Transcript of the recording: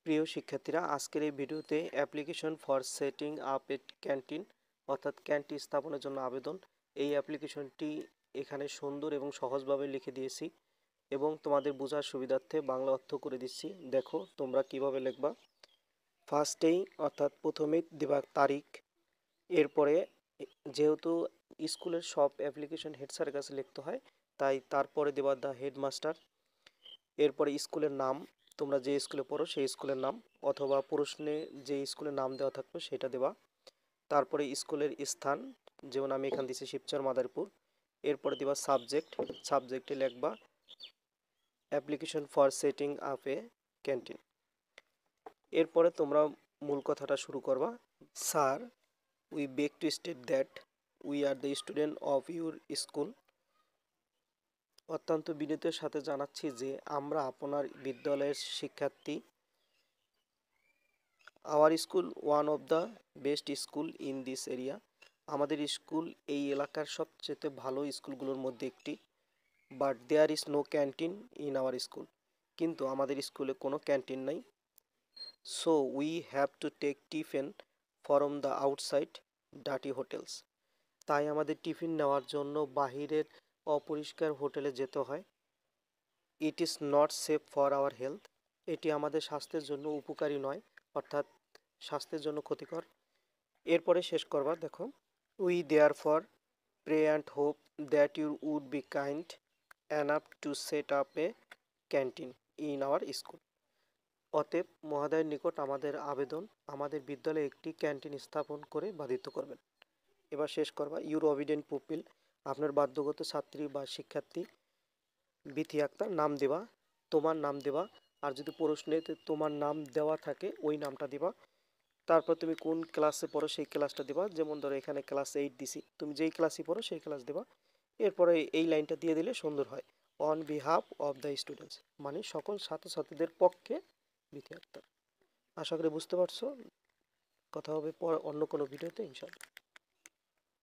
প্রিয় শিক্ষার্থীরা, আজকের এই ভিডিওতে application for setting up a canteen অর্থাৎ ক্যান্টিন স্থাপনের জন্য আবেদন, এই অ্যাপ্লিকেশনটি এখানে সুন্দর এবং সহজভাবে লিখে দিয়েছি এবং তোমাদের বোঝার সুবিধার্থে বাংলা অর্থ করে দিচ্ছি। দেখো তোমরা কিভাবে লিখবা। ফার্স্টেই অর্থাৎ প্রথমেই দেবা তারিখ, এরপরে যেহেতু স্কুলের সব অ্যাপ্লিকেশন হেড স্যারের কাছে লিখতে হয় তাই তারপরে দেবা দ্য হেডমাস্টার, এরপরে স্কুলের নাম, তোমরা যে স্কুলে পড়ো সেই স্কুলের নাম অথবা প্রশ্নে যে স্কুলের নাম দেওয়া থাকবে সেটা দেবা। তারপরে স্কুলের স্থান, যেমন আমি এখান দিয়েছি শিবচর মাদারীপুর। এরপরে দেবা সাবজেক্ট, সাবজেক্টে লিখবা application for setting up a canteen. এরপরে তোমরা মূল কথাটা শুরু করবা। Sir, we beg to state that we are the student of your school. অত্যন্ত বিনীতের সাথে জানাচ্ছি যে আমরা আপনার বিদ্যালয়ের শিক্ষার্থী। Our school one of the best school in this area. আমাদের স্কুল এই এলাকার সবচেয়ে ভালো স্কুলগুলোর মধ্যে একটি। But there is no canteen in our school. কিন্তু আমাদের স্কুলে কোনো ক্যান্টিন নাই। So we have to take tiffin from the outside dirty hotels. তাই আমাদের টিফিন নেওয়ার জন্য বাহিরের অপরিষ্কার হোটেলে যেতে হয়। It is not safe for our health. এটি আমাদের স্বাস্থ্যের জন্য উপকারী নয়, অর্থাৎ স্বাস্থ্যের জন্য ক্ষতিকর। এরপরে শেষ করবার দেখো, we there for pray and hope that you would be kind enough to set up a canteen in our school. অতএব মহোদয়ের নিকট আমাদের আবেদন, আমাদের বিদ্যালয়ে একটি ক্যান্টিন স্থাপন করে বাধিত করবেন। এবার শেষ করবা, ইউর অবিডেন্ট পুপিল, আপনার বাধ্যগত ছাত্রী বা শিক্ষার্থী বিথি আক্তার, নাম দেবা, তোমার নাম দেবা। আর যদি প্রশ্নে তোমার নাম দেওয়া থাকে ওই নামটা দিবা। তারপর তুমি কোন ক্লাসে পড়ো সেই ক্লাসটা দেবা, যেমন ধরো এখানে ক্লাস 8 দিছি, তুমি যেই ক্লাসে পড়ো সেই ক্লাস দেবা। এরপরে এই লাইনটা দিয়ে দিলে সুন্দর হয়, on behalf of the students, মানে সকল ছাত্রছাত্রীদের পক্ষে বিথি আক্তার। আশা করি বুঝতে পারছো। কথা হবে পর অন্য কোনো ভিডিওতে ইনশাআল্লাহ।